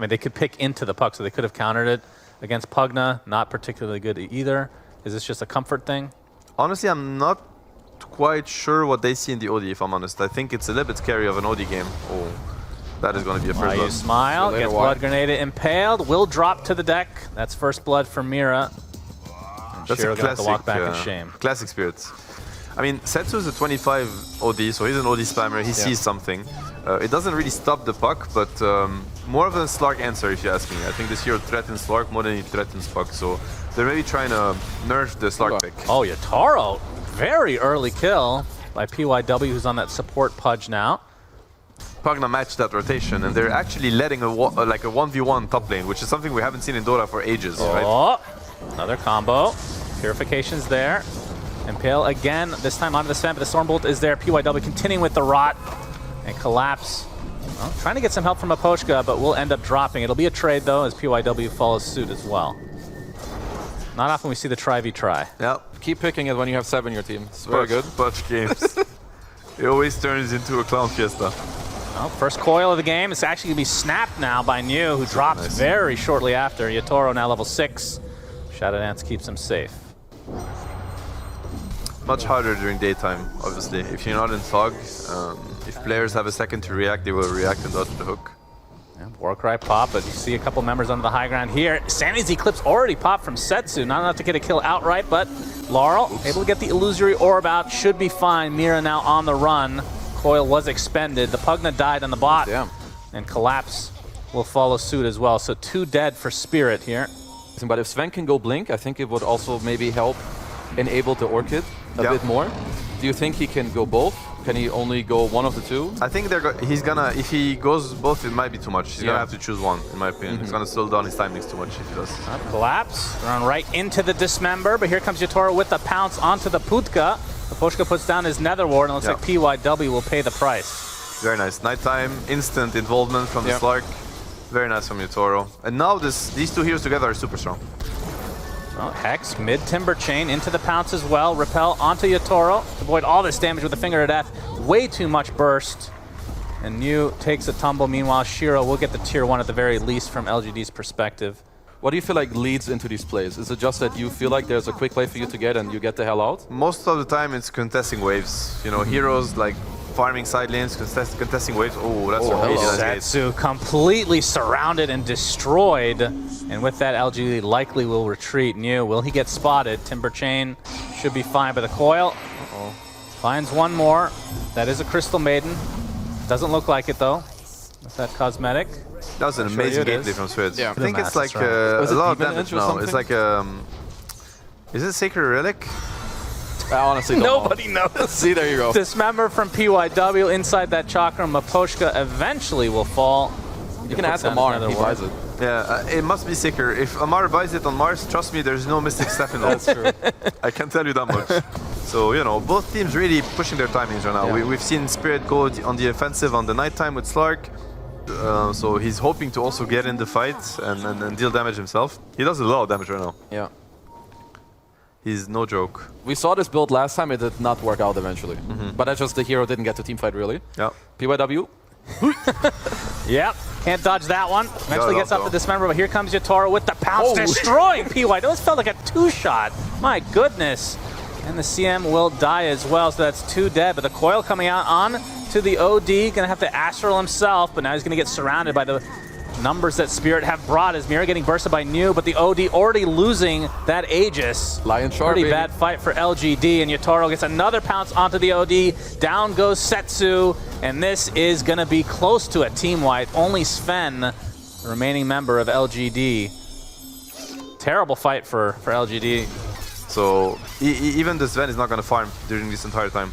mean, they could pick into the puck, so they could have countered it against Pugna. Not particularly good either. Is this just a comfort thing? Honestly, I'm not quite sure what they see in the OD, if I'm honest. I think it's a little bit scary of an OD game. Oh, that is going to be a first blood. Smile, gets blood grenade impaled, will drop to the deck. That's first blood for Mira. And That's Shiro a classic, to walk back in shame. Classic spirits. I mean, Setsu is a 25 OD, so he's an OD spammer. He sees something. It doesn't really stop the puck, but more of a Slark answer, if you ask me. I think this hero threatens Slark more than he threatens puck, so they're maybe trying to nerf the Slark pick. Oh, Yatoro, very early kill by PYW, who's on that support pudge now. Pugna matched that rotation, and they're actually letting like a 1v1 top lane, which is something we haven't seen in Dota for ages, right? Another combo. Purification's there. Impale again, this time onto the Sven, but the Stormbolt is there. PYW continuing with the Rot and collapse. Well, trying to get some help from Miposhka, but will end up dropping. It'll be a trade though, as PYW follows suit as well. Not often we see the try-v-try. Yeah, keep picking it when you have 7 in your team. It's very good. Pudge games. It always turns into a clown fiesta. Well, first coil of the game. It's actually going to be snapped now by New, who drops very shortly after. Yatoro now level 6. Shadow Dance keeps him safe. Much harder during daytime, obviously. If you're not in fog, if players have a second to react, they will react and dodge the hook. Yeah, Warcry pop, but you see a couple members under the high ground here. Sanity's Eclipse already popped from Setsu. Not enough to get a kill outright, but Larl able to get the illusory orb out. Should be fine. Mira now on the run. Coil was expended. The Pugna died on the bot. Damn. And Collapse will follow suit as well. So 2 dead for Spirit here. But if Sven can go blink, I think it would also maybe help enable the Orchid a bit more. Do you think he can go both? Can he only go one of the 2? I think he's gonna, if he goes both, it might be too much. He's gonna have to choose one, in my opinion. He's gonna slow down his timings too much if he does. Collapse, run right into the Dismember, but here comes Yatoro with the pounce onto the Putka. Miposhka puts down his Nether Ward, and it looks like PYW will pay the price. Very nice. Nighttime, instant involvement from the Slark. Very nice from Yatoro. And now these 2 heroes together are super strong. Well, Hex, mid-Timber Chain, into the pounce as well. Repel onto Yatoro to avoid all this damage with the Finger of Death. Way too much burst. And New takes a tumble. Meanwhile, Shiro will get the tier 1 at the very least from LGD's perspective. What do you feel like leads into these plays? Is it just that you feel like there's a quick play for you to get and you get the hell out? Most of the time it's contesting waves. You know, heroes like farming side lanes, contesting waves. Oh, that's a really nice hit. Setsu completely surrounded and destroyed. And with that, LGD likely will retreat. New, will he get spotted? Timber Chain should be fine, but the coil finds one more. That is a Crystal Maiden. Doesn't look like it though. With that cosmetic. That was an amazing gameplay from Switch. Yeah. I think it's like a lot of damage now. It's like is it Sacred Relic? I honestly don't Nobody knows. See, there you go. Dismember from PYW inside that chakra. Miposhka eventually will fall. You can ask Amar, he buys it. Yeah, it must be sicker. If Amar buys it on Mars, trust me, there's no Mystic Step involved. That's true. I can tell you that much. So, you know, both teams really pushing their timings right now. We've seen Spirit go on the offensive on the nighttime with Slark. So he's hoping to also get in the fight and deal damage himself. He does a lot of damage right now. Yeah. He's no joke. We saw this build last time, it did not work out eventually. But that's just the hero didn't get to teamfight really. Yeah. PYW. Yep, can't dodge that one. Eventually gets up the Dismember, but here comes Yatoro with the pounce, destroying PY. This felt like a 2-shot. My goodness. And the CM will die as well, so that's 2 dead. But the coil coming out on to the OD, gonna have to Astral himself, but now he's gonna get surrounded by the numbers that Spirit have brought. As Mira getting bursted by New, but the OD already losing that Aegis. Lion Sharp, pretty bad fight for LGD, and Yatoro gets another pounce onto the OD. Down goes Setsu, and this is gonna be close to a team wipe. Only Sven, the remaining member of LGD. Terrible fight for LGD. So even the Sven is not gonna farm during this entire time.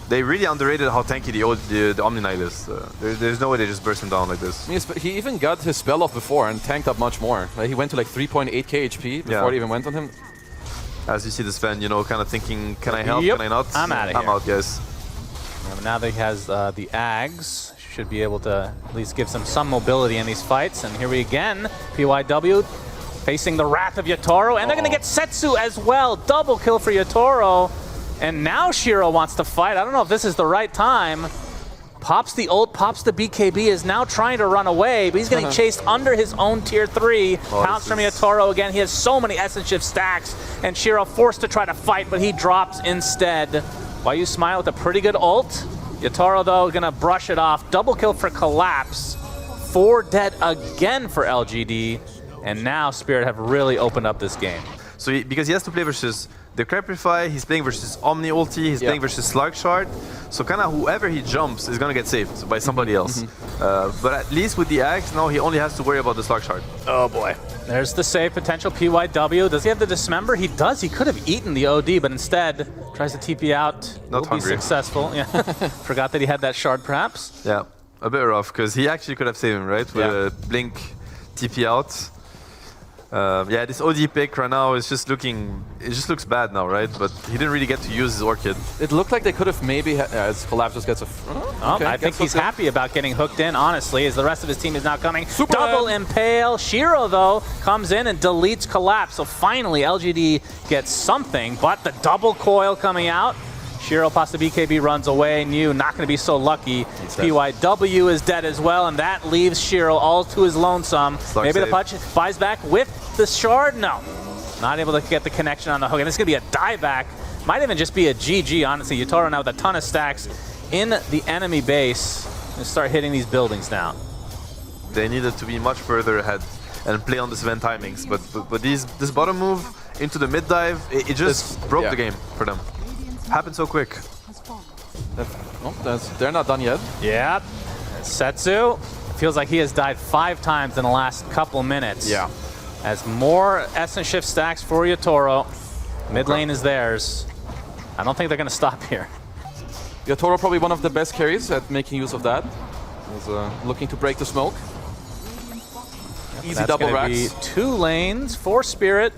They really underrated how tanky the Omni Knight is. There's no way they just burst him down like this. He even got his spell off before and tanked up much more. Like, he went to like 3.8k HP before it even went on him. As you see the Sven, you know, kind of thinking, can I help, can I not? I'm out of here. I'm out, guys. Now that he has the Ags, should be able to at least give some mobility in these fights. And here we again, PYW facing the wrath of Yatoro, and they're gonna get Setsu as well. Double kill for Yatoro. And now Shiro wants to fight. I don't know if this is the right time. Pops the ult, pops the BKB, is now trying to run away, but he's getting chased under his own tier 3. Pounce from Yatoro again. He has so many Essence Shift stacks, and Shiro forced to try to fight, but he drops instead. Why you smile with a pretty good ult? Yatoro, though, gonna brush it off. Double kill for Collapse. 4 dead again for LGD, and now Spirit have really opened up this game. So because he has to play versus the Crepify, he's playing versus Omni Ulti, he's playing versus Slark Shard. So kind of whoever he jumps is gonna get saved by somebody else. But at least with the Axe, now he only has to worry about the Slark Shard. Oh boy. There's the save potential, PYW. Does he have the Dismember? He does. He could have eaten the OD, but instead tries to TP out. Not hungry. Be successful. Yeah. Forgot that he had that shard perhaps. Yeah, a bit rough, because he actually could have saved him, right? With a Blink TP out. Yeah, this OD pick right now is just looking, it just looks bad now, right? But he didn't really get to use his Orchid. It looked like they could have maybe, as Collapse just gets a... I think he's happy about getting hooked in, honestly, as the rest of his team is now coming. Super Double Impale. Shiro, though, comes in and deletes Collapse. So finally, LGD gets something, but the double coil coming out. Shiro past the BKB, runs away. New, not going to be so lucky. PYW is dead as well, and that leaves Shiro all to his lonesome. Maybe the punch buys back with the shard. No, not able to get the connection on the hook. And it's going to be a dieback. Might even just be a GG, honestly. Yatoro now with a ton of stacks in the enemy base and start hitting these buildings now. They needed to be much further ahead and play on this event timings. But this bottom move into the mid dive, it just broke the game for them. Happened so quick. They're not done yet. Yeah. Setsu feels like he has died 5 times in the last couple minutes. Yeah. As more Essence Shift stacks for Yatoro. Mid lane is theirs. I don't think they're going to stop here. Yatoro probably one of the best carries at making use of that. He's looking to break the smoke. Easy double racks. 2 lanes for Spirit.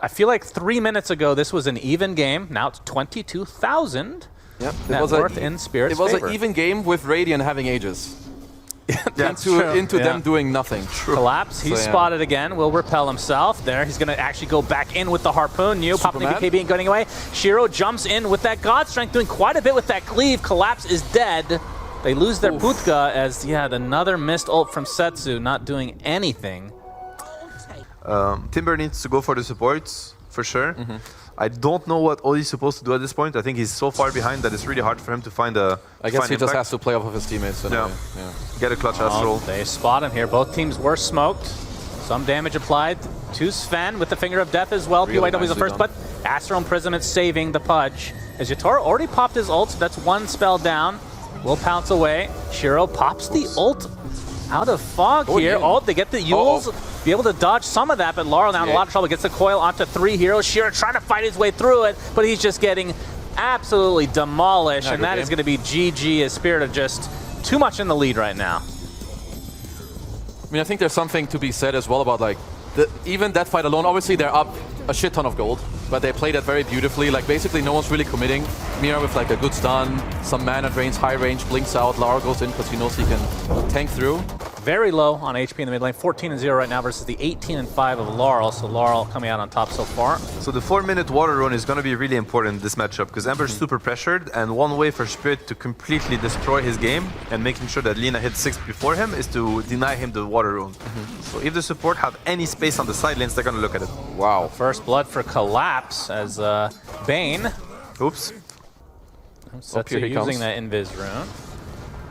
I feel like 3 minutes ago this was an even game. Now it's 22,000 net worth in Spirit's favor. It was an an even game with Radiant having ages. into them doing nothing. Collapse, he's spotted again, will repel himself. There, he's going to actually go back in with the Harpoon. New, popping the BKB and going away. Shiro jumps in with that God Strength, doing quite a bit with that cleave. Collapse is dead. They lose their Putka as, another missed ult from Setsu, not doing anything. Timber needs to go for the supports, for sure. I don't know what Oli's supposed to do at this point. I think he's so far behind that it's really hard for him to find a I guess he just has to play off of his teammates. Anyway. Get a clutch Astral. They spot him here. Both teams were smoked. Some damage applied to Sven with the Finger of Death as well. Really PYW is the first, but Astral Imprisonment saving the Pudge. As Yatoro already popped his ult, so that's 1 spell down. Will pounce away. Shiro pops the ult out of fog here. Oh, they get the Yules. Be able to dodge some of that, but Larl now in a lot of trouble. Gets the coil onto 3 heroes. Shiro trying to fight his way through it, but he's just getting absolutely demolished, and that is going to be GG as Spirit are just too much in the lead right now. I mean, I think there's something to be said as well about like even that fight alone. Obviously, they're up a shit ton of gold, but they played that very beautifully. Like basically, no one's really committing. Mira with like a good stun, some mana drains, high range, blinks out. Larl goes in because he knows he can tank through. Very low on HP in the mid lane, 14-0 right now versus the 18-5 of Larl. So Larl coming out on top so far. So the 4-minute water run is going to be really important in this matchup because Ember's super pressured, and one way for Spirit to completely destroy his game and making sure that Lina hits 6 before him is to deny him the water rune. So if the support have any space on the side lanes, they're going to look at it. Wow. First blood for Collapse as Bane. Oops. Setsu using that Invis rune.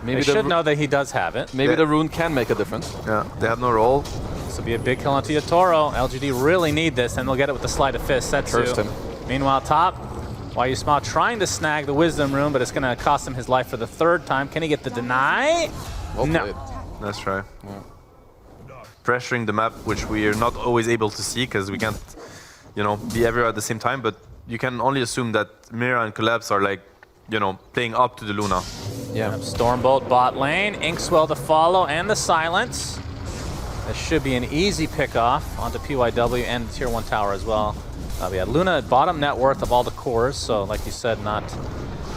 Maybe they should know that he does have it. Maybe the rune can make a difference. Yeah, they have no roll. This will be a big kill onto Yatoro. LGD really need this, and they'll get it with the sleight of fist. Setsu. Meanwhile, top, Why You Smile trying to snag the Wisdom Rune, but it's going to cost him his life for the 3rd time. Can he get the deny? Well no. played. Let's try. Yeah. Pressuring the map, which we are not always able to see because we can't, be everywhere at the same time. But you can only assume that Mira and Collapse are like, playing up to the Luna. Yeah. Stormbolt bot lane, Inkswell to follow, and the silence. This should be an easy pickoff onto PYW and the Tier 1 tower as well. We had Luna at bottom net worth of all the cores, so like you said, not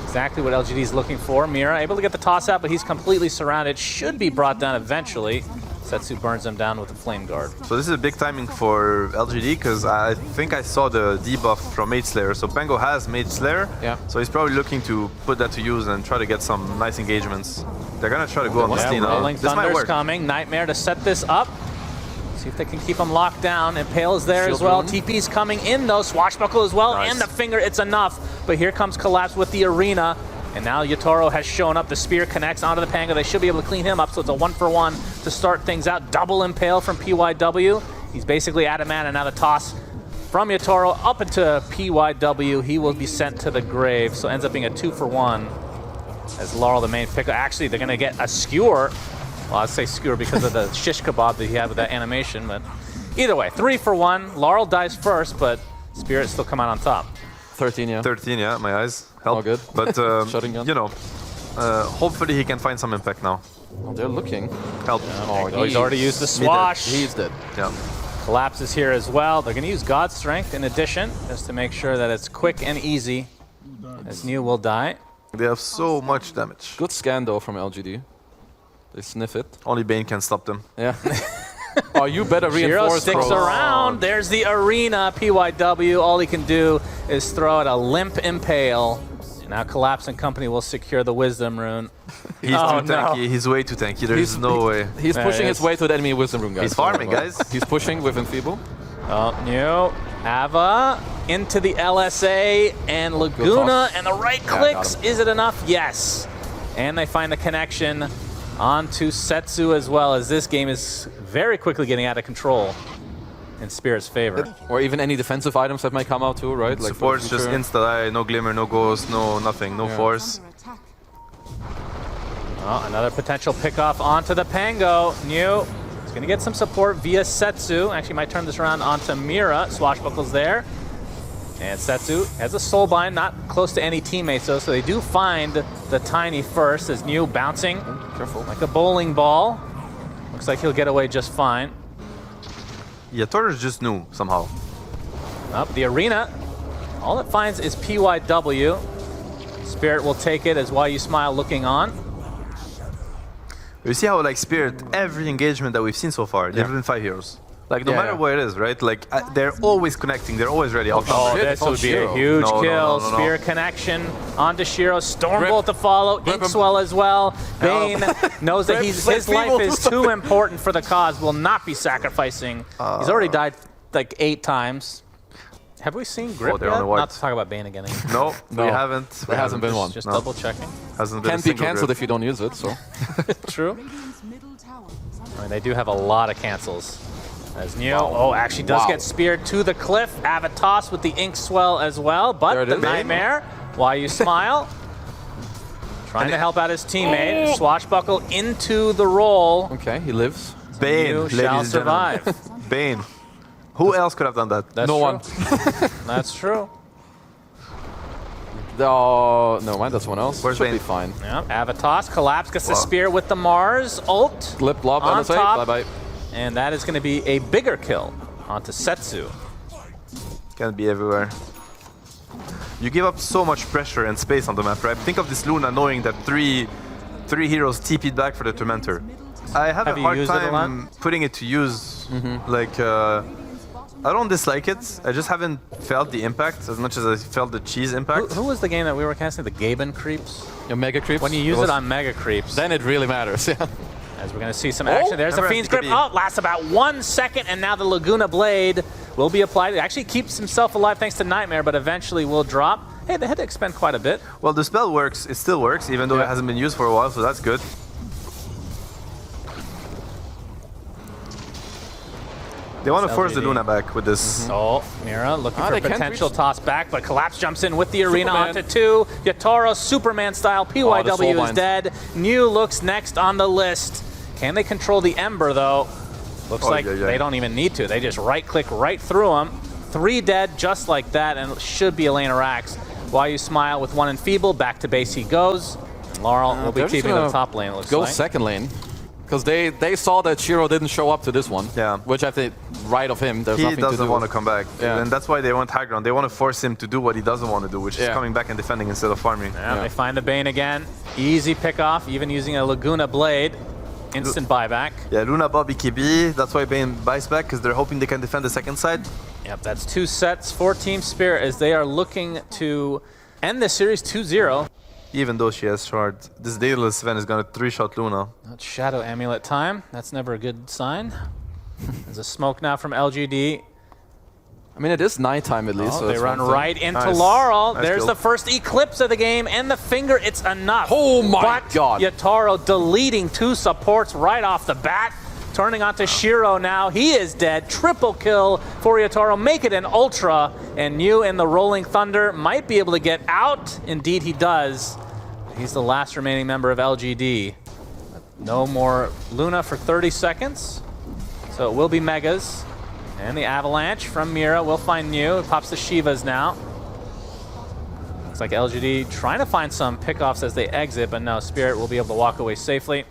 exactly what LGD is looking for. Mira able to get the toss out, but he's completely surrounded. Should be brought down eventually. Setsu burns him down with a flame guard. So this is a big timing for LGD because I think I saw the debuff from Mage Slayer. So Pango has Mage Slayer, so he's probably looking to put that to use and try to get some nice engagements. They're gonna try to go on the Steam now. Rolling This might Thunder's work. coming. Nightmare to set this up. See if they can keep him locked down. Impale is there Shield as well. rune. TP's coming in though. Swashbuckle as well. Nice. And the finger, it's enough. But here comes Collapse with the Arena. And now Yatoro has shown up. The spear connects onto the Pango. They should be able to clean him up. So it's a 1-for-1 to start things out. Double Impale from PYW. He's basically out of mana. Now the toss from Yatoro up into PYW. He will be sent to the grave. So it ends up being a 2-for-1 as Larl, the main picker. Actually, they're going to get a skewer. Well, I'd say skewer because of the shish kebab that he had with that animation. But either way, 3-for-1. Larl dies first, but Spirit still come out on top. 13, yeah. 13, yeah, my eyes help. All good. But, Shutting gun. you know, hopefully he can find some impact now. Oh, they're looking. Help. Oh, he's already used the swash. He's dead. Yeah. Collapse is here as well. They're going to use God's Strength in addition, just to make sure that it's quick and easy, as New will die. They have so much damage. Good scan, though, from LGD. They sniff it. Only Bane can stop them. Yeah. Oh, you better Shiro reinforce, sticks bro. around. There's the Arena. PYW, all he can do is throw out a limp Impale. Now Collapse and company will secure the Wisdom Rune. He's too tanky. He's way too tanky. There's no way. He's There pushing he his is. way to the enemy Wisdom Rune, guys. He's farming, guys. He's pushing with Enfeeble. Oh, New, Ava into the LSA and Laguna, and the right got clicks. him. Is it enough? Yes. And they find the connection onto Setsu as well, as this game is very quickly getting out of control in Spirit's favor. Or even any defensive items that might come out too, right? Like for Support's the just future. insta-die, no Glimmer, no Ghost, no nothing, no Force. Oh, another potential pickoff onto the Pango. New is going to get some support via Setsu. Actually, might turn this around onto Mira. Swashbuckle's there. And Setsu has a soulbind, not close to any teammates though, so they do find the Tiny first as New bouncing Careful. like a bowling ball. Looks like he'll get away just fine. Yatoro is just new somehow. Up the Arena. All it finds is PYW. Spirit will take it as Why You Smile looking on. You see how, like, Spirit, every engagement that we've seen so far, they've been 5 heroes. Like, no Yeah, matter yeah. what it is, right? Like, they're always connecting, they're always ready. Oh, shit, this it's on would be a Shiro. huge No, kill. no. Spear connection onto Shiro. Stormbolt Grip. to follow. Grip him. Inkswell as well. Bane knows that Grip. his Let life people is do too important for the cause. Will not be sacrificing. He's already died like 8 times. Have we seen Grip they're yet? on the white. Not to talk about Bane again. No, No. we haven't. There hasn't been one. Just No. double checking. Hasn't been Can't a be single cancelled grip. if you don't use it, so. True. I mean, they do have a lot of cancels. As Neo, actually does Wow. get speared to the cliff. Avatos with the Inkswell as well, but There it the is. Nightmare, Why You Smile, trying to help out his teammate. Swashbuckle into the roll. Okay, he lives. Bane, You ladies shall and gentlemen. survive. Bane. Who else could have done that? That's No true. one. That's true. Oh, no, mind, that's one else. Where's Should Bane? be fine. Yep. Avatos, Collapse, gets the Wow. spear with the Mars ult. Glip, blob, On LSA, top. bye-bye. And that is going to be a bigger kill onto Setsu. Can be everywhere. You give up so much pressure and space on the map, right? Think of this Luna knowing that three heroes TP'd back for the Tormentor. I have Have a you hard used it a time putting it to use. Like, I don't dislike it. I just haven't felt the impact as much as I felt the cheese impact. Who was the game that we were casting? The Gaben Creeps? Your Mega Creeps. When you use it on Mega Creeps. Then it really matters, yeah. As we're going to see some action. There's the Remember, Fiend's it could Grip. be- Oh, lasts about 1 second, and now the Laguna Blade will be applied. It actually keeps himself alive thanks to Nightmare, but eventually will drop. Hey, they had to expend quite a bit. Well, the spell works. It still works, even though Yeah. it hasn't been used for a while, so that's good. They want to force the LGD. Luna back with this. Oh, Mira looking for they a can't potential reach- toss back, but Collapse jumps in with the Arena Superman. onto 2. Yatoro, Superman style. PYW soul is binds. dead. New looks next on the list. Can they control the Ember, though? Looks like they don't even need to. They just right-click right through him. 3 dead just like that, and it should be Elena Rax. Why You Smile with 1 enfeebled. Back to base he goes. And Larl will be They're just keeping the gonna top lane, it looks Go like. second lane. Because they saw that Shiro didn't show up to this one. Yeah. Which I think, right of him, there's He nothing to doesn't do. want to come back. Yeah. And that's why they want high ground. They want to force him to do what he doesn't want to do, which is Yeah. coming back and defending instead of farming. Yeah, they find the Bane again. Easy pickoff, even using a Laguna Blade. Instant buyback. Yeah, Luna Bob BKB. That's why Bane buys back, because they're hoping they can defend the second side. Yep, that's 2 sets for Team Spirit as they are looking to end the series 2-0. even though she has shard. This Daedalus Sven is gonna 3-shot Luna. That's Shadow Amulet time. That's never a good sign. There's a smoke now from LGD. I mean, it is nighttime at least. Oh, so they that's run one thing. right into Nice. Larl. Nice There's kill. the first Eclipse of the game, and the finger, it's enough. Oh my but god. Yatoro deleting 2 supports right off the bat. Turning onto Shiro now. He is dead. Triple kill for Yatoro. Make it an Ultra. And New in the Rolling Thunder might be able to get out. Indeed, he does. He's the last remaining member of LGD. No more Luna for 30 seconds. So it will be Megas. And the Avalanche from Mira will find New. It pops the Shivas now. Looks like LGD trying to find some pickoffs as they exit, but no, Spirit will be able to walk away safely.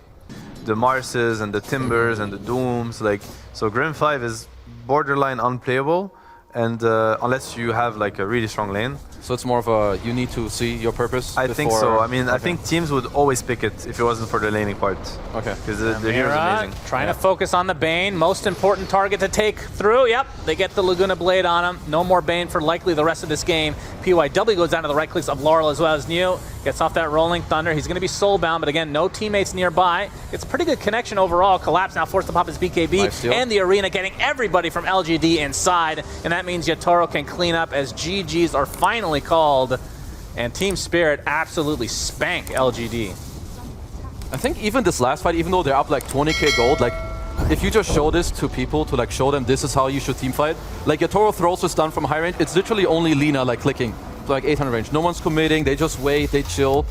The Marses and the Timbers and the Dooms, like, so Grim 5 is borderline unplayable, and unless you have like a really strong lane. So it's more of a, you need to see your purpose I think before- so. I mean, I Okay. think teams would always pick it if it wasn't for the laning part. Okay. Because the hero's Mira amazing. trying to focus on the Bane. Most important target to take through. Yep, they get the Laguna Blade on him. No more Bane for likely the rest of this game. PYW goes down to the right clicks of Larl as well as New. Gets off that Rolling Thunder. He's going to be soulbound, but again, no teammates nearby. It's a pretty good connection overall. Collapse now forced to pop his BKB. Nice steal. And the Arena getting everybody from LGD inside. And that means Yatoro can clean up as GGs are finally called. And Team Spirit absolutely spank LGD. I think even this last fight, even though they're up like 20k gold, like if you just show this to people to like show them this is how you should team fight, like Yatoro throws a stun from high range, it's literally only Lina like clicking to like 800 range. No one's committing, they just wait, they chill.